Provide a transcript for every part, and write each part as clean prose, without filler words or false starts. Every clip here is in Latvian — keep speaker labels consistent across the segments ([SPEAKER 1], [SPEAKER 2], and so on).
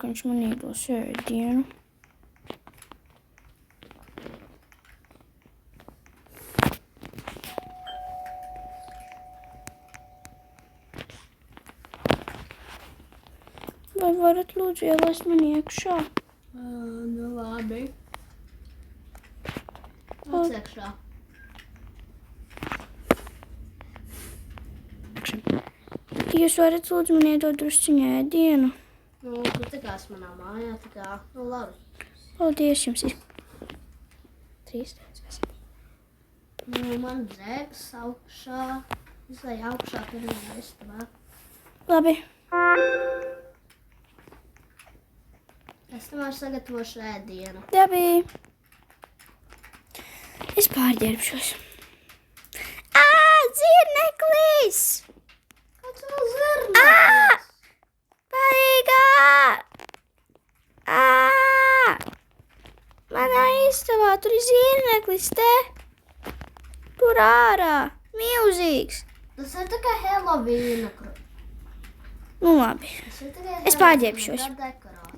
[SPEAKER 1] ka viņš man iedos ēdienu. Vai varat lūdzu ielaist mani iekšā?
[SPEAKER 2] Nu labi. Atsekšā.
[SPEAKER 1] Jūs varat lūdzu man iedot drusciņu ēdienu?
[SPEAKER 2] Nu, tu tikās manā mājā, tā kā, nu labi.
[SPEAKER 1] Paldies jums. 3 reizes.
[SPEAKER 2] Nu, man dzēbes augšā. Es lai augšā pirmā istabā.
[SPEAKER 1] Labi.
[SPEAKER 2] Es tomēr sagatavošu ēdienu.
[SPEAKER 1] Labi. Es pārģērbšos. Zirneklis!
[SPEAKER 2] Kāds vēl zirneklis?
[SPEAKER 1] Palīgā! Manā istabā tur ir zirneklis te. Tur ārā. Milzīgs.
[SPEAKER 2] Tas ir tikai Helovīna.
[SPEAKER 1] Nu labi. Es pārģērbšos.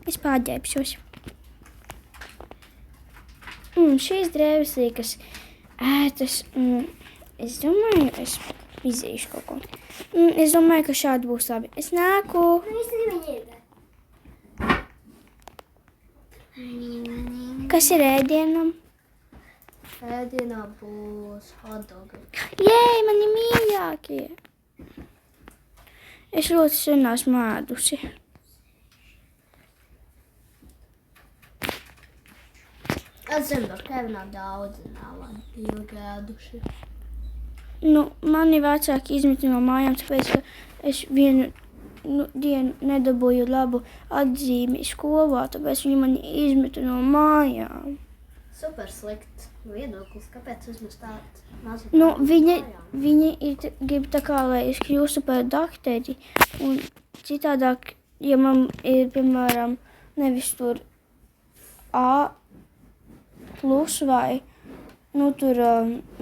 [SPEAKER 1] Es pārģērbšos. Šīs drēbes liekas ētas. Es domāju, es iziešu kaut ko. Es domāju, ka šādi būs labi. Es nāku. Kas ir ēdienam?
[SPEAKER 2] Ēdienā būs hotdogi.
[SPEAKER 1] Jēj, mani mīļākie. Es ļoti sen esmu ēdusi.
[SPEAKER 2] Es zinu, ka Kevinā daudzi nav ilgi ēduši.
[SPEAKER 1] Nu, mani vecāki izmeta no mājām, tāpēc, ka es vienu dienu nedabūju labu atzīmi skolā, tāpēc viņi mani izmeta no mājām.
[SPEAKER 2] Super slikts viedoklis. Kāpēc izmest tādu mazu
[SPEAKER 1] Nu,
[SPEAKER 2] mājām?
[SPEAKER 1] viņi grib tā kā, lai es kļūstu par dakteri, un citādāk, ja man ir, piemēram, nevis tur A plus vai, nu, tur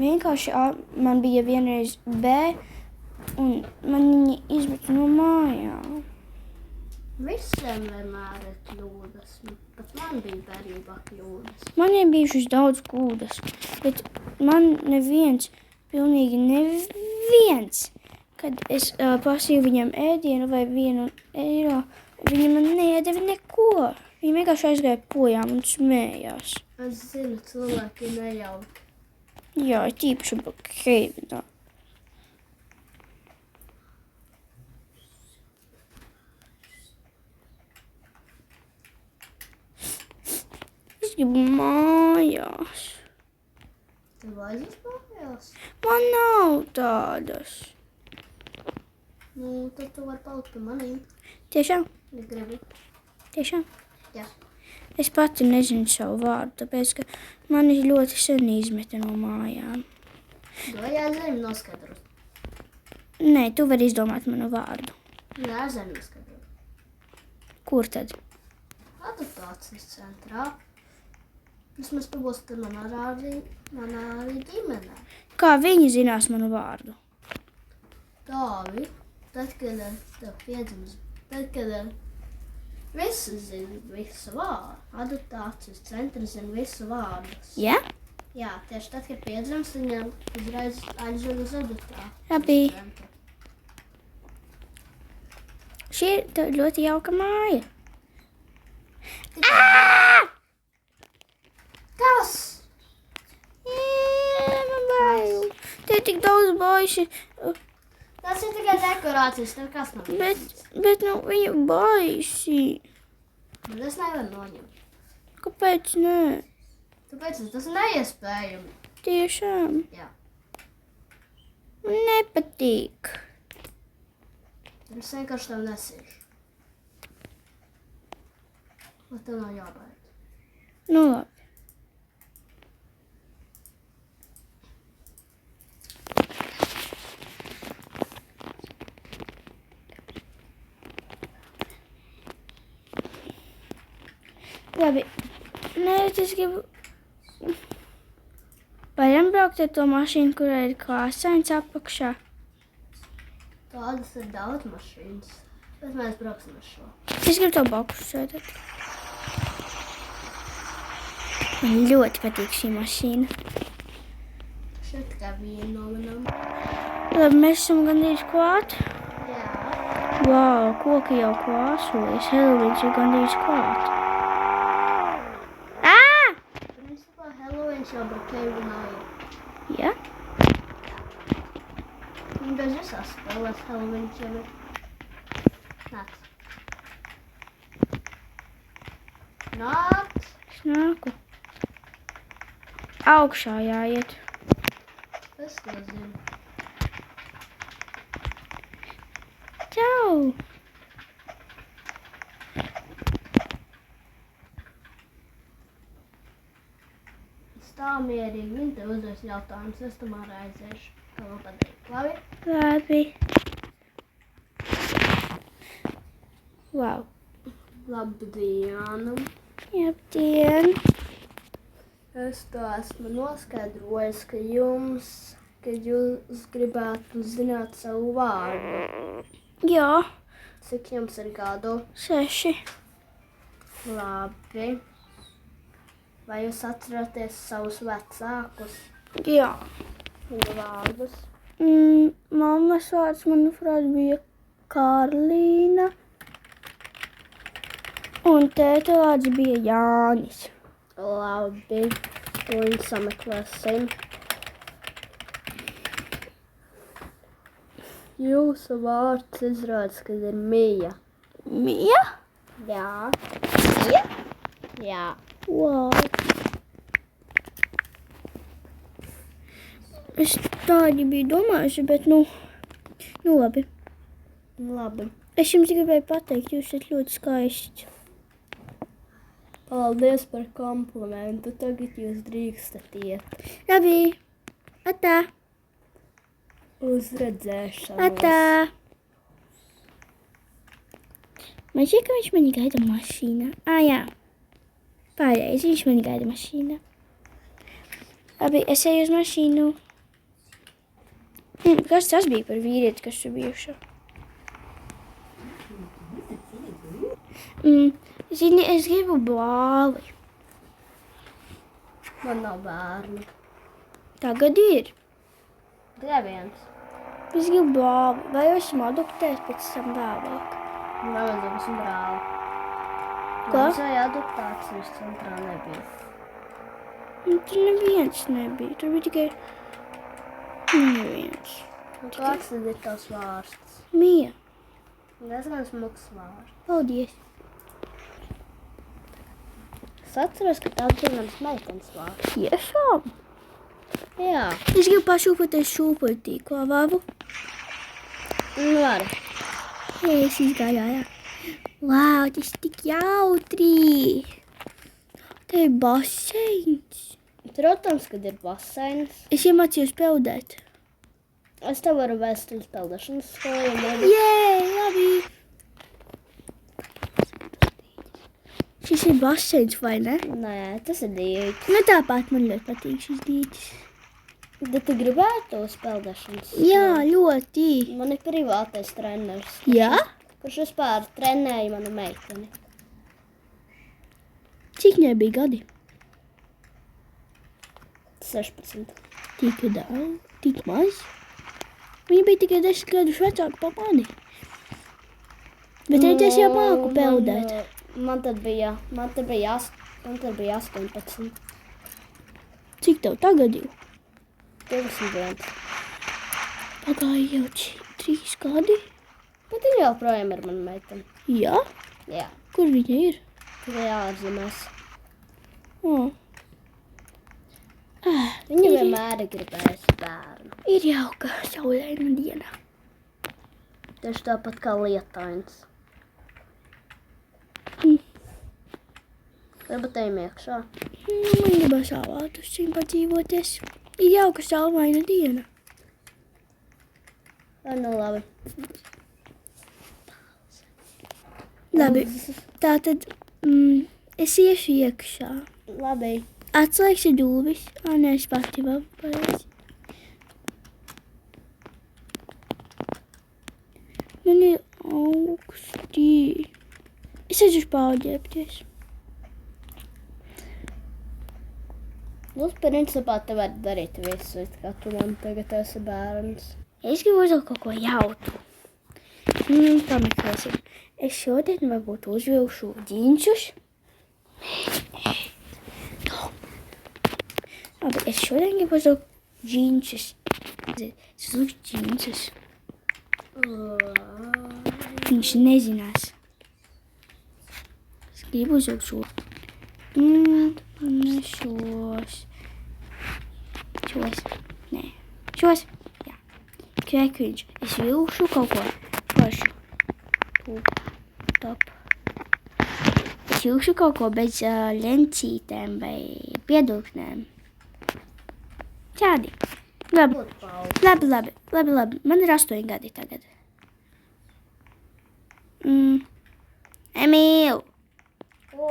[SPEAKER 1] vienkārši A, man bija vienreiz B, un man viņi izmeta no mājām.
[SPEAKER 2] Visiem vienmēr ir kļūdas. Pat man bija bērnībā kļūdas.
[SPEAKER 1] Man ir bijušas daudz kļūdas, bet man neviens, pilnīgi neviens, kad es prasīju viņam ēdienu vai 1 eiro, viņi man neiedeva neko. Viņi vienkārši aizgāja projām un smējās.
[SPEAKER 2] Es zinu, cilvēki nejauki.
[SPEAKER 1] Jā, tīpaši Kevinā. Es gribu mājās.
[SPEAKER 2] Tev aizies mājās?
[SPEAKER 1] Man nav tādas.
[SPEAKER 2] Nu, tad tu vari palikt pie manīm.
[SPEAKER 1] Tiešām?
[SPEAKER 2] Ja gribi.
[SPEAKER 1] Tiešām?
[SPEAKER 2] Jā.
[SPEAKER 1] Es pati nezinu savu vārdu, tāpēc, ka mani ļoti sen izmeta no mājām.
[SPEAKER 2] Vai aizējumi noskaidrot?
[SPEAKER 1] Nē, tu vari izdomāt manu vārdu.
[SPEAKER 2] Jā, aizējumi noskaidrot.
[SPEAKER 1] Kur tad?
[SPEAKER 2] Adaptācijas centrā. Vismaz tu būsi tur manā arī ģimenē.
[SPEAKER 1] Kā viņi zinās manu vārdu?
[SPEAKER 2] Tāvi, tad, kad tev piedzims, tad, kad visi zina visu vārdu. Adaptācijas centri zina visu vārdus.
[SPEAKER 1] Jā?
[SPEAKER 2] Jā, tieši tad, kad piedzims, viņam uzreiz aizved uz adaptācijas
[SPEAKER 1] Labi.
[SPEAKER 2] centru.
[SPEAKER 1] Šī ir ļoti jauka māja.
[SPEAKER 2] Kas?
[SPEAKER 1] Man bail. Te ir tik daudz baiši,
[SPEAKER 2] Tas ir tikai dekorācijas, tev kas nav?
[SPEAKER 1] bet nu viņa baiši.
[SPEAKER 2] Bet es nevaru noņemt.
[SPEAKER 1] Kāpēc nē?
[SPEAKER 2] Tāpēc tas ir neiespējami.
[SPEAKER 1] Tiešām.
[SPEAKER 2] Jā.
[SPEAKER 1] Man nepatīk.
[SPEAKER 2] Es vienkārši tev nesīšu. Lai tev nav jābaid.
[SPEAKER 1] Nu labi. Labi. Nē, es gribu... Varam braukt ar to mašīnu, kurai ir krāsains apakšā?
[SPEAKER 2] Tādas ir daudz mašīnas. Bet mēs brauksim ar šo.
[SPEAKER 1] Es gribu to blakus sēdēt. Man ļoti patīk šī mašīna.
[SPEAKER 2] Šeit tikai viena no manām.
[SPEAKER 1] Labi, mēs esam gandrīz klāt.
[SPEAKER 2] Jā.
[SPEAKER 1] Vau, koki jau krāsojas. Helovīns ir gandrīz klāt.
[SPEAKER 2] Principā Heloviens jau braucēju.
[SPEAKER 1] Ja?
[SPEAKER 2] Bez visās spēlēs Heloviens jau ir. Nāc. Nāc.
[SPEAKER 1] Es nāku. Augšā jāiet.
[SPEAKER 2] Es to zinu.
[SPEAKER 1] Čau!
[SPEAKER 2] Stāv mierīgi, viņi tev uzdos jautājumus, es tomēr aiziešu. Kā vēl padarīt? Labi?
[SPEAKER 1] Labi. Vau.
[SPEAKER 2] Labdien!
[SPEAKER 1] Labdien!
[SPEAKER 2] Es to esmu noskaidrojis, ka jūs gribētu zināt savu vārdu.
[SPEAKER 1] Jā,
[SPEAKER 2] Cik jums ir gadu?
[SPEAKER 1] 6.
[SPEAKER 2] Labi. Vai jūs atceraties savus vecākus?
[SPEAKER 1] Jā.
[SPEAKER 2] Viņu vārdus?
[SPEAKER 1] Mammas vārds, manuprāt, bija Karlīna. Un tēta vārds bija Jānis.
[SPEAKER 2] Labi. To viņi sameklēsim. Jūsu vārds izrādās, ka ir Mija.
[SPEAKER 1] Mija?
[SPEAKER 2] Jā.
[SPEAKER 1] Mija?
[SPEAKER 2] Jā.
[SPEAKER 1] Wow. Es tādi biju domājuši, bet nu labi.
[SPEAKER 2] Labi.
[SPEAKER 1] Es jums gribēju pateikt, jūs esat ļoti skaisti.
[SPEAKER 2] Paldies par komplimentu. Tagad jūs drīkstat iet.
[SPEAKER 1] Labi. Atā.
[SPEAKER 2] Uz redzēšanos.
[SPEAKER 1] Atā. Man šķiet, ka viņš mani gaida mašīnā. Jā. Pareizi, viņš mani gaida mašīnā. Labi, es eju uz mašīnu. Kas tas bija par vīrieti, kas tur bijuši? Zini, es gribu blāvi.
[SPEAKER 2] Man nav bērnu.
[SPEAKER 1] Tagad ir.
[SPEAKER 2] Tikai viens.
[SPEAKER 1] Es gribu blāvi. Vai esmu adoptēt pēc tam vēlāk?
[SPEAKER 2] Nevajadzētu būsim brāli.
[SPEAKER 1] Ko?
[SPEAKER 2] Mums vai adoptācijas centrā nebija.
[SPEAKER 1] Tur neviens nebija. Tur bija tikai neviens.
[SPEAKER 2] Un kāds tad ir tavs vārds?
[SPEAKER 1] Mija.
[SPEAKER 2] Diezgan smuks vārds.
[SPEAKER 1] Paldies.
[SPEAKER 2] Es atceros, ka tāds ir mans meitenes vārds.
[SPEAKER 1] Tiešām?
[SPEAKER 2] Jā.
[SPEAKER 1] Es gribu pašūpoties šūpotīko vavu.
[SPEAKER 2] Vari.
[SPEAKER 1] Es izgāju ārā. Vau, tas tik jautri. Te ir baseins.
[SPEAKER 2] Protams, kad ir baseins.
[SPEAKER 1] Es iemācījos peldēt.
[SPEAKER 2] Es tev varu vēst uz peldēšanas skolu.
[SPEAKER 1] Jē, labi. Šis ir baseins, vai ne?
[SPEAKER 2] Nē, tas ir dīķis.
[SPEAKER 1] Nu tāpat man ļoti patīk šis dīķis.
[SPEAKER 2] Bet tu gribētu uz peldēšanas skolu?
[SPEAKER 1] Jā, ļoti.
[SPEAKER 2] Man ir privātais treneris.
[SPEAKER 1] Jā?
[SPEAKER 2] Kurš vispār trenēja manu meiteni.
[SPEAKER 1] Cik nebija gadi?
[SPEAKER 2] 16.
[SPEAKER 1] Tik daudz, tik maz. Viņa bija tikai 10 gadus vecāka par mani. Bet es jau māku peldēt.
[SPEAKER 2] Man tad bija 18.
[SPEAKER 1] Cik tev tagad jau?
[SPEAKER 2] 21.
[SPEAKER 1] Pagāja jau 3 gadi.
[SPEAKER 2] Bet viņa joprojām ir mana meitene.
[SPEAKER 1] Jā?
[SPEAKER 2] Jā.
[SPEAKER 1] Kur viņa ir?
[SPEAKER 2] Tikai ārzemēs.
[SPEAKER 1] Oh.
[SPEAKER 2] Viņa vienmēr ir gribējusi bērnu.
[SPEAKER 1] Ir jauka saulaina diena.
[SPEAKER 2] Tieši tāpat kā lietains. Varbūt ejam iekšā.
[SPEAKER 1] Man gribas savāt uz šīm padzīvoties. Ir jauka saulaina diena.
[SPEAKER 2] Nu labi.
[SPEAKER 1] Labi, tātad es iešu iekšā.
[SPEAKER 2] Labi.
[SPEAKER 1] Atslēgsi durvis. Nē, es pati vēl pareizi. Man ir augsti. Es aiziešu pārģērbties.
[SPEAKER 2] Mums principā te var darīt visu, it kā tu man tagad esi bērns.
[SPEAKER 1] Es gribu uzdot kaut ko jautu. Pameklēsim. Es šodien varbūt uzvilkšu džinsus. Labi, es šodien gribu uzvilkt džinsus. Es uzvilkšu džinsus. Viņš nezinās. Es gribu uzvilkt šo. Šos. Nē. Šos. Jā. Krekriņš. Es vilkšu kaut ko foršu. Top. Es vilkšu kaut ko bez lencītēm vai piedurknēm. Šādi. Labi. Man ir 8 gadi tagad. Emīl.
[SPEAKER 2] Ko?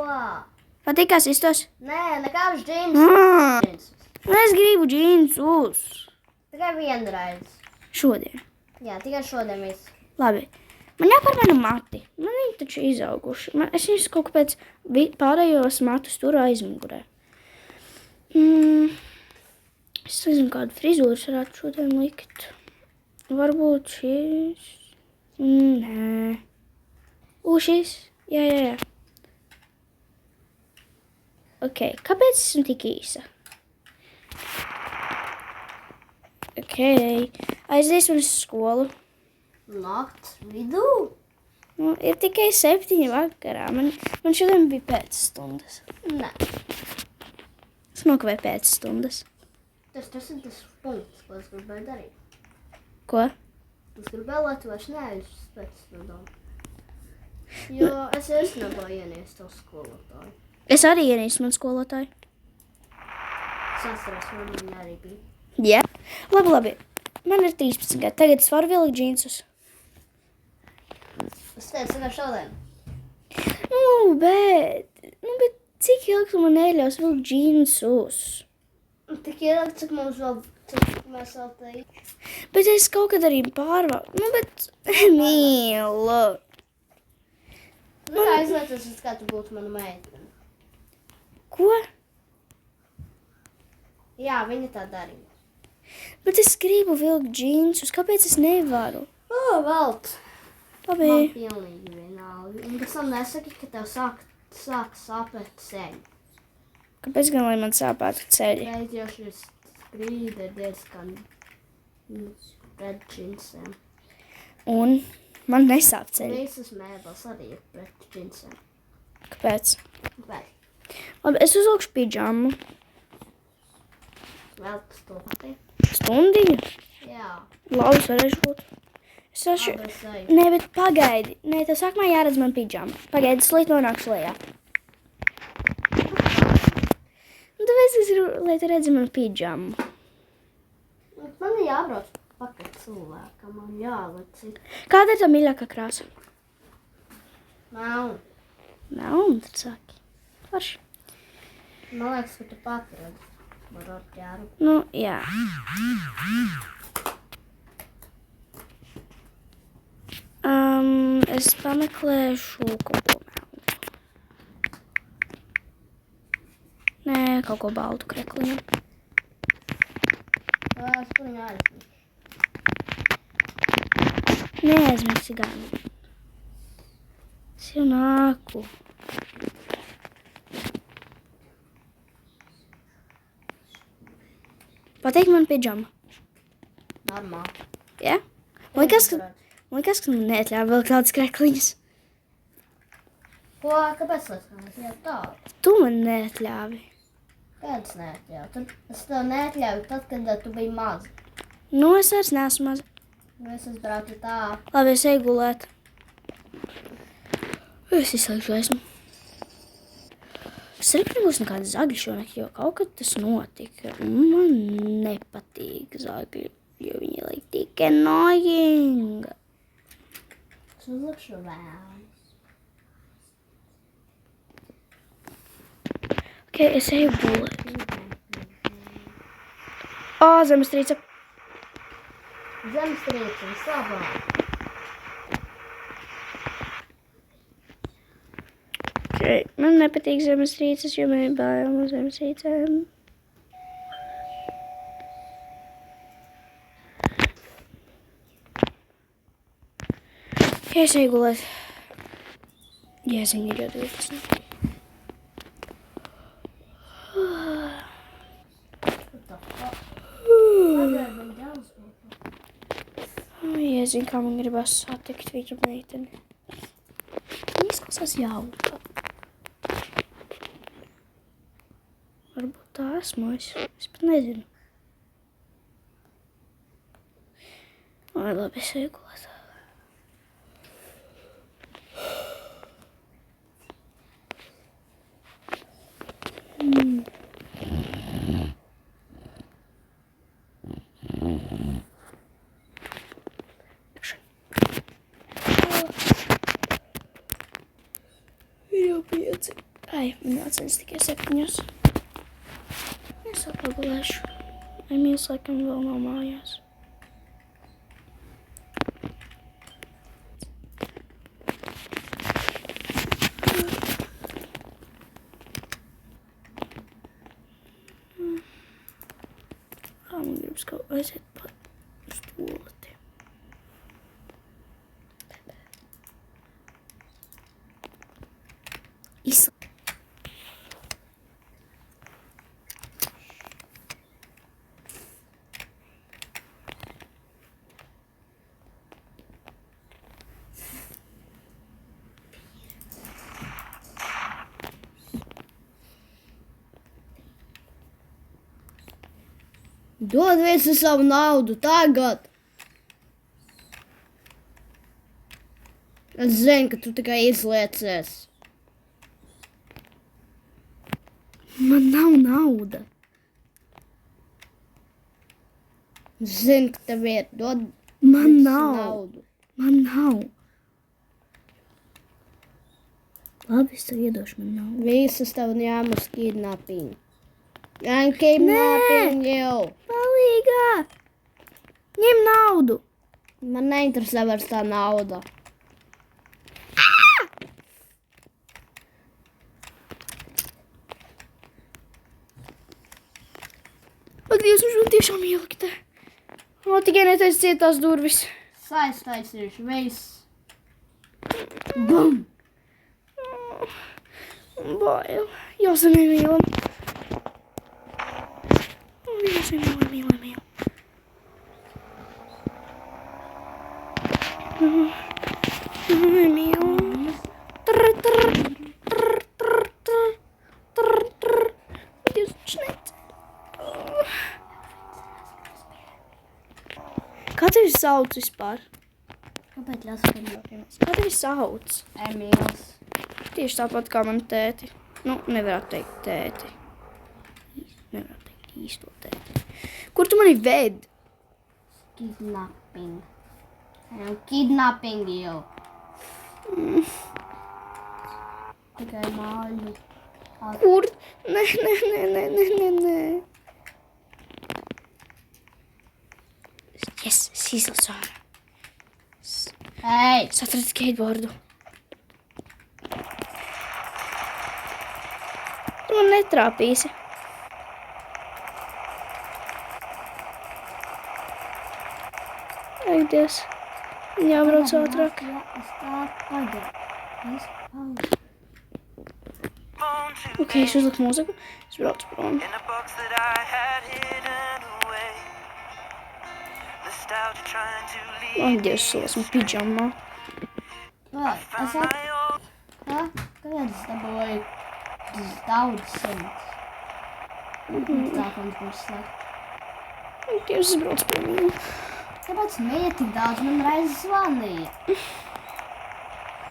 [SPEAKER 1] Patīkās iztos?
[SPEAKER 2] Nē, nekādus džinsus.
[SPEAKER 1] Es gribu džinsus.
[SPEAKER 2] Tikai vienreiz.
[SPEAKER 1] Šodien.
[SPEAKER 2] Jā, tikai šodien viss.
[SPEAKER 1] Labi. Man jāpar manu mati. Man viņi taču izauguši. Es viņus kaut kāpēc pārējos matus turu aizmugurē. Es nezinu, kādu frizūru varētu šodien likt. Varbūt šis. Nē. Šis. Jā. Ok, kāpēc esmu tik īsa? Ok, aiziesim uz skolu.
[SPEAKER 2] Nakts vidū?
[SPEAKER 1] Ir tikai 7 vakarā. Man šodien bija pēcstundas.
[SPEAKER 2] Nē.
[SPEAKER 1] Es nokavēju pēcstundas.
[SPEAKER 2] Tas ir tas punkts, ko es gribēju darīt.
[SPEAKER 1] Ko?
[SPEAKER 2] Es gribēju, lai tu vairs neaizs pēc stundām. Jo es negribēju ieniest to skolotāju.
[SPEAKER 1] Es arī ienīstu manu skolotāju.
[SPEAKER 2] Sastras, man viņa arī bija.
[SPEAKER 1] Jā. Labi. Man ir 13 gadi. Tagad es varu vilkt džinsus.
[SPEAKER 2] Es teicu, tikai šodien.
[SPEAKER 1] Bet cik ilgi tu man neļaus vilkt džinsus?
[SPEAKER 2] Tik ilgi, cik mēs vēl te ir.
[SPEAKER 1] Bet es kaut kad arī pārvalku. Mīlu.
[SPEAKER 2] Aizvērties, kā tu būtu mana meitene.
[SPEAKER 1] Ko?
[SPEAKER 2] Jā, viņa tā darīja.
[SPEAKER 1] Bet es gribu vilkt džinsus. Kāpēc es nevaru?
[SPEAKER 2] Velt.
[SPEAKER 1] Labi.
[SPEAKER 2] Man pilnīgi vienalga. Un pēc tam nesaki, ka tev sāk sāpēt ceļi.
[SPEAKER 1] Kāpēc gan, lai man sāpētu ceļi?
[SPEAKER 2] Reiz jau šis strīd ir diezgan pret džinsiem.
[SPEAKER 1] Un man nesāp ceļi.
[SPEAKER 2] Visas mēbeles arī ir pret džinsiem.
[SPEAKER 1] Kāpēc?
[SPEAKER 2] Vēl.
[SPEAKER 1] Labi, es uzvilkšu pidžamu.
[SPEAKER 2] Vēl stūpati.
[SPEAKER 1] Stundiņu?
[SPEAKER 2] Jā.
[SPEAKER 1] Labi, es varēšu būt. Es vašu...
[SPEAKER 2] Labi, es eju.
[SPEAKER 1] Nē, bet pagaidi. Nē, tev sākumā jāredz man pidžama. Pagaidi, es līdz nonākšu lejā. Tāpēc es gribu, lai tu redzi manu pidžamu.
[SPEAKER 2] Man ir jābrauc pakaļ cilvēkam. Man jālec.
[SPEAKER 1] Kāda ir tā mīļākā krāsa?
[SPEAKER 2] Nav.
[SPEAKER 1] Melna, tad saki. Forši.
[SPEAKER 2] Man liekas, ka tu pati redzi. Var ķēru.
[SPEAKER 1] Nu, jā. Es pameklēšu kaut ko melnu. Nē, kaut ko baltu krekliņu.
[SPEAKER 2] Es tur viņu aizmiršu.
[SPEAKER 1] Neaizmirsi gan. Es jau nāku. Pateik man pidžama.
[SPEAKER 2] Normāli.
[SPEAKER 1] Jā? Man liekas, ka man neatļāva vēl kādas krekliņas.
[SPEAKER 2] Ko? Kāpēc liekas? Jā, tā.
[SPEAKER 1] Tu man neatļāvi.
[SPEAKER 2] Kāds neatļauj? Es tev neatļauju tad, kad tu biji maza.
[SPEAKER 1] Nu, es vairs neesmu maza.
[SPEAKER 2] Es braucu tā.
[SPEAKER 1] Labi, es eju gulēt. Es izslēgšu esmu. Es arī nebūs nekāda zagļa šonakt, jo kaut kad tas notika. Man nepatīk zagļi, jo viņi liek tik annoying.
[SPEAKER 2] Es uzlikšu vēl.
[SPEAKER 1] Ok, es eju gulēt. Zemestrīce.
[SPEAKER 2] Zemestrīce, vislabāk.
[SPEAKER 1] Man nepatīk zemestrīces, jo man ir bail no zemestrīcēm. Es eju gulēt. Jēziņ ir jau 12. Jēziņ, kā man gribas satikt viņu meiteni. Viņa izklausās jauka. Varbūt tā esmu es. Es pat nezinu. Vai labi, es eju gulēt. Jau 5. Ai, man jāceļas tikai 7. Es apagulēšu. Emīls laikam vēl nav mājās. Man gribas kaut aiziet pat uz toaleti.
[SPEAKER 2] Dod visu savu naudu tagad. Es zinu, ka tu tikai izliecies.
[SPEAKER 1] Man nav nauda.
[SPEAKER 2] Es zinu, ka tev ir. Dod
[SPEAKER 1] Man
[SPEAKER 2] visu
[SPEAKER 1] nav.
[SPEAKER 2] naudu.
[SPEAKER 1] Man nav. Labi, es tev iedošu, man nav.
[SPEAKER 2] Visas tev ņēmu uz kidnapping. I'm kidnapping you.
[SPEAKER 1] Palīgā! Ņem naudu!
[SPEAKER 2] Man neinteresē vairs tā nauda.
[SPEAKER 1] Ak, Dievs, viņš man tiešām ieliktē. O, tikai netaisi ciet tās durvis.
[SPEAKER 2] Saiztaisīšu viss. Bum!
[SPEAKER 1] Bail. Jāsam Emīlam. Jāsam Emīlam. Emīlam. Trr, trr, trr, trr, trr, trr, trr. Dievs, viņš necēl. Kā tevi sauc vispār?
[SPEAKER 2] Kāpēc jāskaņoties?
[SPEAKER 1] Kā tevi sauc?
[SPEAKER 2] Emīls.
[SPEAKER 1] Tieši tāpat kā man tēti. Nu, nevarētu teikt tēti. Nevarētu teikt īsto tēti. Kur tu mani ved?
[SPEAKER 2] Kidnapping. I'm kidnapping you. Tikai māju.
[SPEAKER 1] Kur? Nē. Yes, es izlasu ārā.
[SPEAKER 2] Hei!
[SPEAKER 1] Es atradu skateboardu. Tu man netrāpīsi. Ak, Dievs. Jābrauc ātrāk.
[SPEAKER 2] Jā, es tā pagadu.
[SPEAKER 1] Ok, es uzliku mūziku. Es braucu prom.
[SPEAKER 3] In a box that I had hidden away. Nostalgia trying to lead
[SPEAKER 1] Ak, Dievs, es esmu pidžamā.
[SPEAKER 2] Vai, es at...
[SPEAKER 3] my own.
[SPEAKER 2] Ha? Kāpēc es dabūju daudz simts? Tāpēc būs slēgt.
[SPEAKER 1] Ak, Dievs, es braucu prom.
[SPEAKER 2] Kāpēc mīja tik daudz man reiz zvanīja?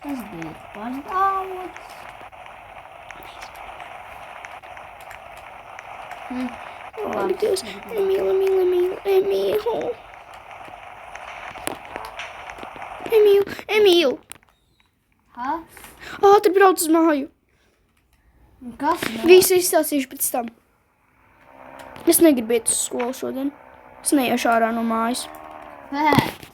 [SPEAKER 2] Tas bija par daudz.
[SPEAKER 1] Ak, Dievs, Emīl.
[SPEAKER 2] Ha?
[SPEAKER 1] Ātri brauc uz māju.
[SPEAKER 2] Un kas?
[SPEAKER 1] Visu izstāstīšu pēc tam. Es negribu iet uz skolu šodien. Es neiešu ārā no mājas.
[SPEAKER 2] Pēc.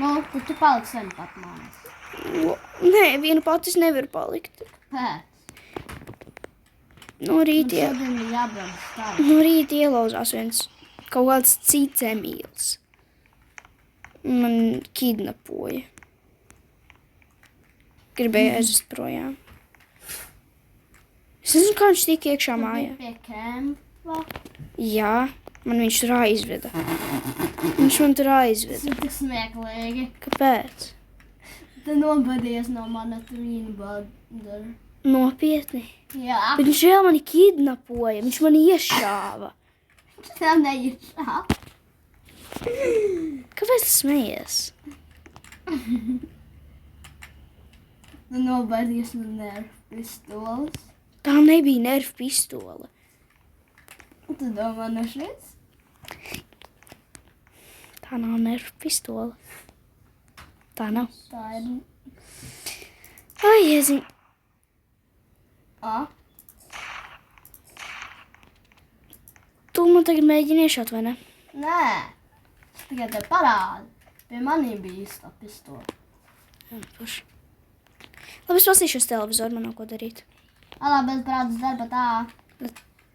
[SPEAKER 2] Nu, tu paliksi vien pat mājas.
[SPEAKER 1] Nē, viena pati es nevaru palikt.
[SPEAKER 2] Pēc.
[SPEAKER 1] No
[SPEAKER 2] Man
[SPEAKER 1] rīta,
[SPEAKER 2] šodien ir jābrauc stāv.
[SPEAKER 1] no rīta ielauzās viens kaut kāds cits Emīls. Man kidnapoja. Gribēja aizvest projām. Es nezinu, kā viņš tika iekšā mājā.
[SPEAKER 2] Pie kempa.
[SPEAKER 1] Jā, man viņš tur aizveda. Viņš man tur aizveda.
[SPEAKER 2] Tas ir tik smieklīgi.
[SPEAKER 1] Kāpēc?
[SPEAKER 2] Te nobadies no mana trīna badara.
[SPEAKER 1] Nopietni.
[SPEAKER 2] Jā.
[SPEAKER 1] Bet viņš vēl mani kidnapoja. Viņš mani iešāva.
[SPEAKER 2] Tā neiešā.
[SPEAKER 1] Kāpēc tu smejies?
[SPEAKER 2] Tu nobadies no nervu pistoles.
[SPEAKER 1] Tā nebija nervu pistole.
[SPEAKER 2] Tu domā no šis?
[SPEAKER 1] Tā nav nervu pistole. Tā nav.
[SPEAKER 2] Tā ir.
[SPEAKER 1] Ai, Jēziņ.
[SPEAKER 2] A?
[SPEAKER 1] Tu man tagad mēģini iešaut, vai ne?
[SPEAKER 2] Nē. Es tikai te parādu. Pie manī bija īsta pistole.
[SPEAKER 1] Puš. Labi, es pasīšos televizoru, man nav ko darīt.
[SPEAKER 2] Alā, bez brādas darba tā.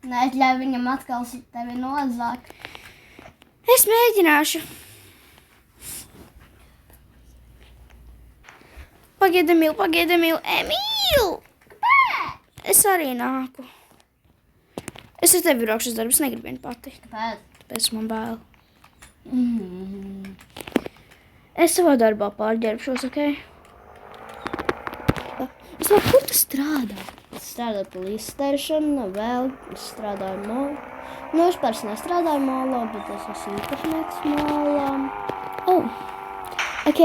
[SPEAKER 2] Neatļauj viņam atkal tevi nozakt.
[SPEAKER 1] Es mēģināšu. Pagaidi, Emīl. Emīl! Es arī nāku. Es ar tevi braukšu uz darbu, es negribu vienu pati.
[SPEAKER 2] Kāpēc?
[SPEAKER 1] Pēc man bail. Es savā darbā pārģērbšos, ok? Es labi, kur tu strādā?
[SPEAKER 2] Es strādāju police station, vēl es strādāju molu. Nu, es pats nestrādāju molā, bet es esmu īpašnieks molām.
[SPEAKER 1] Oh, ok.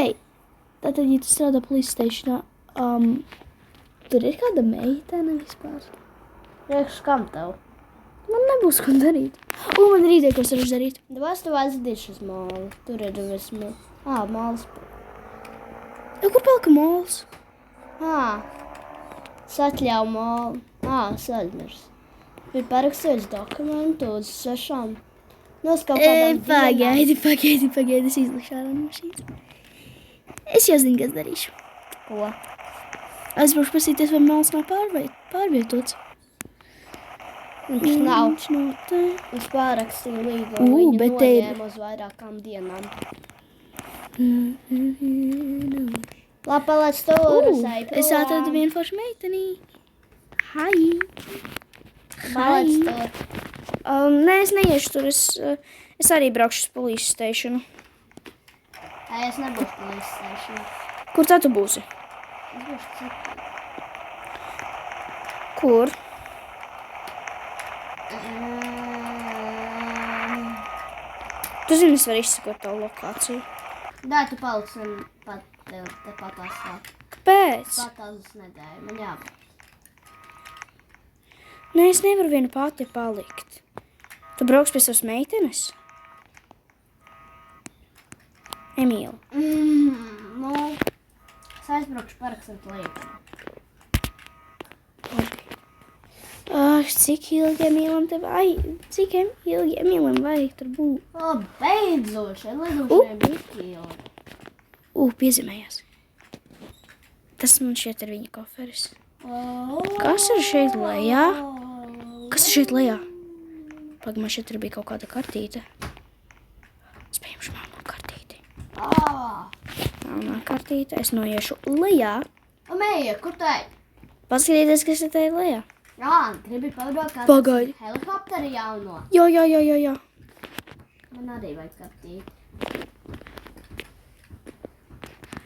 [SPEAKER 1] Tātad, ja tu strādā police stationā, tur ir kāda meitene vispār?
[SPEAKER 2] Priekš kam tev?
[SPEAKER 1] Man nebūs ko darīt. Man ir ideja, ko es varu darīt.
[SPEAKER 2] Davai es tev aizdīšu uz molu. Tur ir vismaz. Mols.
[SPEAKER 1] Kur palika mols?
[SPEAKER 2] Es atļauju molu. Es aizmirsu. Ir parakstīts dokumentu uz 6. Nu, es kaut kādām dienām.
[SPEAKER 1] Pagaidi, es izlikšu ārā no šīs. Es jau zinu, kas darīšu.
[SPEAKER 2] Ko?
[SPEAKER 1] Aizbraukšu pasīties, vai mols nav pārvietots.
[SPEAKER 2] Viņš nav.
[SPEAKER 1] Viņš nav te.
[SPEAKER 2] Es pārakstīju līgumu.
[SPEAKER 1] Bet te ir-
[SPEAKER 2] Viņu uz vairākām dienām. Labi, paliec tur,
[SPEAKER 1] Es atradu vienu foršu meiteni. Hai.
[SPEAKER 2] Paliec tur.
[SPEAKER 1] Nē, es neiešu tur. Es arī braukšu uz police stationu.
[SPEAKER 2] Es nebūšu police station.
[SPEAKER 1] Kur tā tu būsi?
[SPEAKER 2] Es būšu citu.
[SPEAKER 1] Kur? Tu zini, es varu izsekot tavu lokāciju.
[SPEAKER 2] Dai, tu paliksim pat tev te patās.
[SPEAKER 1] Pēc?
[SPEAKER 2] Patās nedēļu. Man jābūt.
[SPEAKER 1] Nē, es nevaru vienu pati palikt. Tu brauks pie savas meitenes? Emīla.
[SPEAKER 2] Nu, es aizbraukšu parakstīt līgumu.
[SPEAKER 1] Cik ilgi Emīlam te vajag? Cik ilgi Emīlam vajag tur būt?
[SPEAKER 2] Beidzoši, lidošanai bija ilgi.
[SPEAKER 1] Piezīmējās. Tas man šķiet ir viņa koferis. Kas ir šeit lejā? Kas ir šeit lejā? Pagaid, man šeit ir bija kaut kāda kartīte. Es paņemšu melno kartīti. Melnā kartīte. Es noiešu lejā.
[SPEAKER 2] Mēja, kur tu ej?
[SPEAKER 1] Paskatieties, kas ir te lejā.
[SPEAKER 2] Jā, gribi pavarot kādu
[SPEAKER 1] Pagaidi.
[SPEAKER 2] helikopteri jauno.
[SPEAKER 1] Jā.
[SPEAKER 2] Man arī vajag kartīt.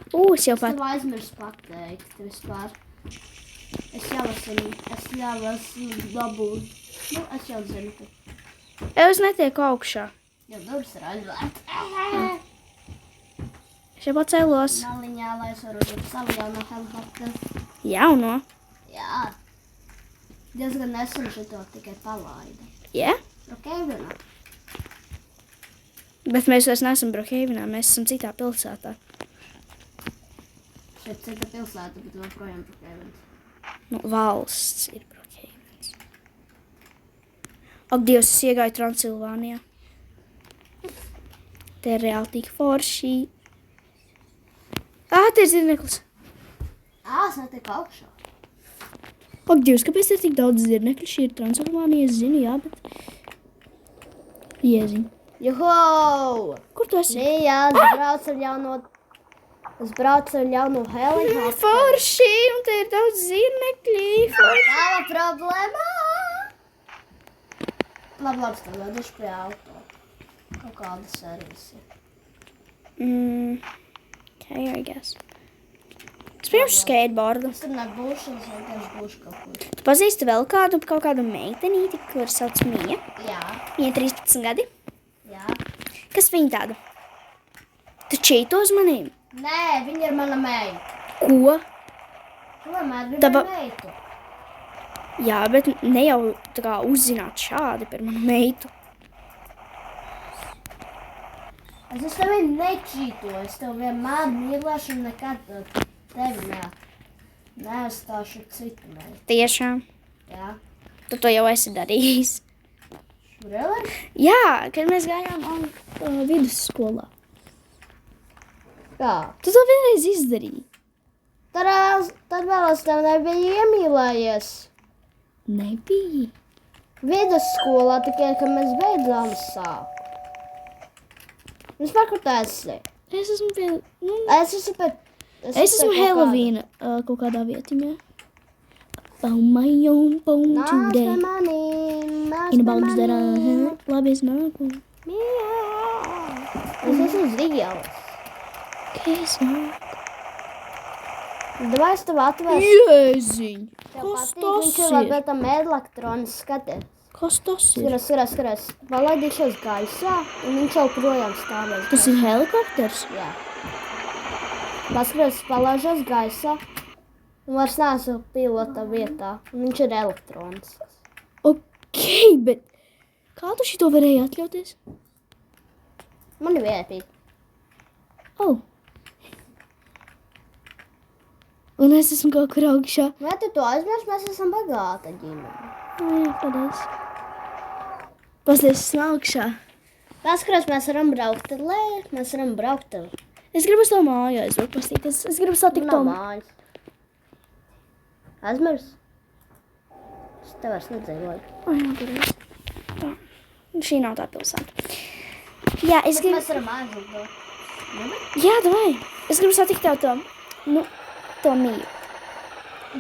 [SPEAKER 1] Es jau
[SPEAKER 2] Es
[SPEAKER 1] pat.
[SPEAKER 2] tev aizmirsu pateikt vispār. Es jau esmu dabūt. Nu, es jau zinu, ka
[SPEAKER 1] Es netieku augšā.
[SPEAKER 2] jau durvis ir aizvērts.
[SPEAKER 1] Es jau pacēlos.
[SPEAKER 2] Maliņā, lai es varu uz savu jauno helikopteru.
[SPEAKER 1] Jauno.
[SPEAKER 2] Jā. Diezgan nesen šito tikai palaida.
[SPEAKER 1] Jā?
[SPEAKER 2] Brookhavenā.
[SPEAKER 1] Bet mēs vairs neesam Brookhavenā, mēs esam citā pilsētā.
[SPEAKER 2] Šeit cita pilsēta, bet joprojām Brookhavens.
[SPEAKER 1] Nu, valsts ir Brookhavens. Ak, Dievs, es iegāju Transilvānijā. Te ir reāli tik forši. Te ir zirneklis.
[SPEAKER 2] Es netiku augšā.
[SPEAKER 1] Ak, Dievs, kāpēc ir tik daudz zirnekļu? Šī ir Transylvānija, es zinu, jā, bet... Jēziņ.
[SPEAKER 2] Juhu!
[SPEAKER 1] Kur tu esi?
[SPEAKER 2] Nē, jā, es braucu ar jauno helikopteru.
[SPEAKER 1] Forši, un te ir daudz zirnekļi.
[SPEAKER 2] Tāla problēma! Labi, tad veduši pie auto. Kaut kāda servisi.
[SPEAKER 1] Okay, I guess. Es pirms skateboardu.
[SPEAKER 2] Es tur nebūšu, es vienkārši būšu kaut kur.
[SPEAKER 1] Tu pazīsti vēl kaut kādu meitenīti, kur sauc Mija?
[SPEAKER 2] Jā,
[SPEAKER 1] Viņa 13 gadi.
[SPEAKER 2] jā.
[SPEAKER 1] Kas viņa tāda? Tu čīto uz manīm?
[SPEAKER 2] Nē, viņa ir mana meita.
[SPEAKER 1] Ko?
[SPEAKER 2] Tu vienmēr gribi
[SPEAKER 1] Tava-
[SPEAKER 2] meitu.
[SPEAKER 1] Jā, bet ne jau tā kā uzzināt šādi par manu meitu.
[SPEAKER 2] Es tevi nečītoju, es tevi vienmēr mīlēšu un nekad tevi neatstāšu citu meitu.
[SPEAKER 1] Tiešām.
[SPEAKER 2] Jā.
[SPEAKER 1] Tu to jau esi darījis.
[SPEAKER 2] Really?
[SPEAKER 1] Jā, kad mēs gājām vidusskolā.
[SPEAKER 2] Jā.
[SPEAKER 1] Tu to vienreiz izdarīji.
[SPEAKER 2] Tad vēl es tev nebiju iemīlējies.
[SPEAKER 1] Nebija.
[SPEAKER 2] Vidusskolā tikai, kad mēs beidzām sāku. Vispār, kur tu esi?
[SPEAKER 1] Es esmu pie...
[SPEAKER 2] Es esmu pēc...
[SPEAKER 1] Es esmu Helovīna kaut kādā vietiņā. Paumajum, paum
[SPEAKER 2] Nāc pie
[SPEAKER 1] today.
[SPEAKER 2] manīm, nāc
[SPEAKER 1] In
[SPEAKER 2] pie
[SPEAKER 1] about that
[SPEAKER 2] manīm.
[SPEAKER 1] labi es nāku.
[SPEAKER 2] Es esmu Zielis.
[SPEAKER 1] Kas nāk?
[SPEAKER 2] Davai es tev atvēršu.
[SPEAKER 1] Jēziņ!
[SPEAKER 2] Tev
[SPEAKER 1] Kas
[SPEAKER 2] patīk,
[SPEAKER 1] tas
[SPEAKER 2] viņš ir
[SPEAKER 1] ir?
[SPEAKER 2] labi tam elektronis, skaties.
[SPEAKER 1] Kas tas ir?
[SPEAKER 2] Skaties. Palaidīšos gaisā, un viņš jau projām stāvēs.
[SPEAKER 1] Tas ir helikopters?
[SPEAKER 2] Jā. Paskaties, palaižos gaisā, un vairs neesmu pilota vietā, un viņš ir elektronis.
[SPEAKER 1] Ok, bet kā tu šito varēji atļauties?
[SPEAKER 2] Man ir vietīt.
[SPEAKER 1] Oh. Un es esmu kaut kur augšā.
[SPEAKER 2] Vai tu to aizmirsti, mēs esam bagāta ģimene.
[SPEAKER 1] Jā, paldies. Pasties, esmu augšā.
[SPEAKER 2] Paskaties, mēs varam braukt ar lēju, mēs varam braukt ar...
[SPEAKER 1] Es gribu uz to māju aizbraukt, pastīties. Es gribu satikt to māju.
[SPEAKER 2] mājas. Aizmirst? Es te vairs nedzīvoju.
[SPEAKER 1] Ai, jā, paldies. Tā. Šī nav tā pilsēta. Jā, es gribu...
[SPEAKER 2] Mēs varam aizbraukt.
[SPEAKER 1] Jā, davai. Es gribu satikt tev to, to mīju.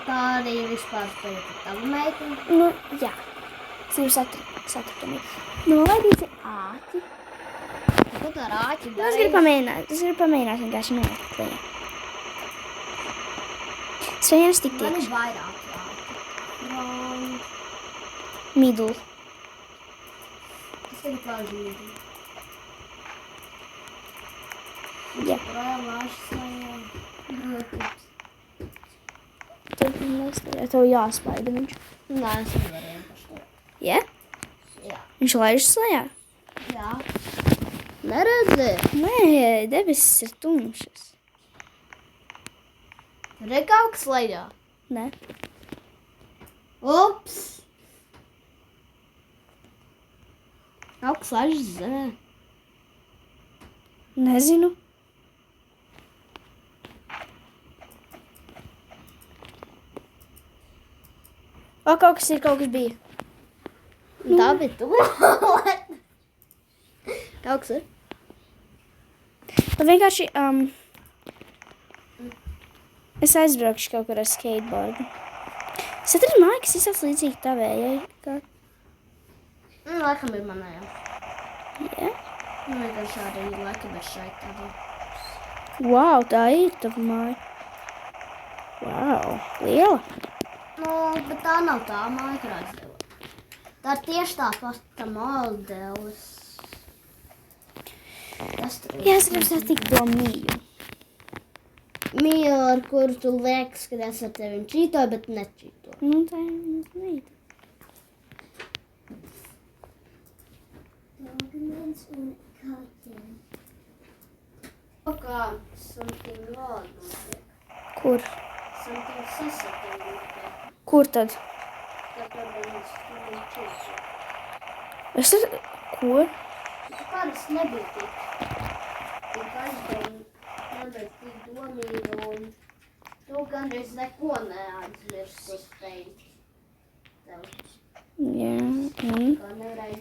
[SPEAKER 2] Tā arī vispār tagad ir tava meitene.
[SPEAKER 1] Jā. Es gribu satikt to mīju. Nolaidīsi āķi.
[SPEAKER 2] Ko tu ar āķi
[SPEAKER 1] Es
[SPEAKER 2] darīji?
[SPEAKER 1] gribu pamēģināt vienkārši nolikt viņu. Svejienas tik
[SPEAKER 2] Man
[SPEAKER 1] tiekš.
[SPEAKER 2] ir vairāk āķi.
[SPEAKER 1] Middle.
[SPEAKER 2] Es tagad vāžu mīdī.
[SPEAKER 1] Jā.
[SPEAKER 2] Projām vāžu sajā.
[SPEAKER 1] Tev jāspaida viņš.
[SPEAKER 2] Nē, es nevaru vienkārši to.
[SPEAKER 1] Jā?
[SPEAKER 2] Jā.
[SPEAKER 1] Viņš laižas lejā?
[SPEAKER 2] Jā. Neredzi?
[SPEAKER 1] Nē, debesis ir tumšas.
[SPEAKER 2] Tur ir kaut kas lejā.
[SPEAKER 1] Nē.
[SPEAKER 2] Ups! Kaut kas laižas zemē.
[SPEAKER 1] Nezinu. O, kaut kas bija.
[SPEAKER 2] Tā bija tu. Kaut kas ir.
[SPEAKER 1] Nu, vienkārši, es aizbraukšu kaut kur ar skateboardu. Es atradu māju, kas izsauc līdzīgi tavējai. Kā?
[SPEAKER 2] Laikam ir manējā.
[SPEAKER 1] Jā?
[SPEAKER 2] Vienkārši arī laikam ir šeit tādā.
[SPEAKER 1] Wow, tā ir tava māja. Wow, liela.
[SPEAKER 2] Nu, bet tā nav tā māja, kur aizdeva. Tā ir tieši tā pasta modelis. Tas tur ir.
[SPEAKER 1] Jā, es gribu satikt to mīju.
[SPEAKER 2] Mīja, ar kuru tu liekas, ka es ar tevi čītoju, bet nečītoju.
[SPEAKER 1] Nu, tā ir meita.
[SPEAKER 2] O kā something wrong notiek?
[SPEAKER 1] Kur?
[SPEAKER 2] Something sensitive notiek.
[SPEAKER 1] Kur tad?
[SPEAKER 2] Tad varbūt tur čītoju.
[SPEAKER 1] Es tad... Ko?
[SPEAKER 2] Kādas nebija tik aizdomīgi, nebija tik domīgi un Tu gandrīz neko neaizmirsti teikt. Tev
[SPEAKER 1] Jā, un
[SPEAKER 2] kā nevarēja.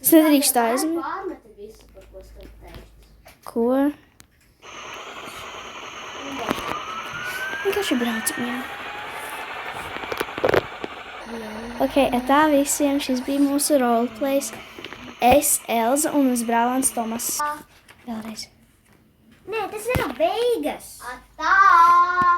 [SPEAKER 1] es nedrīkstu aizmirst.
[SPEAKER 2] Pārmeti visu, par ko es tev teicu.
[SPEAKER 1] Ko? Vienkārši braucam, jā. Ok, tā visiem šis bija mūsu roleplays. Es, Elza un mans brālēns Tomas. Vēlreiz.
[SPEAKER 2] Nē, tas ir beigas. Atā!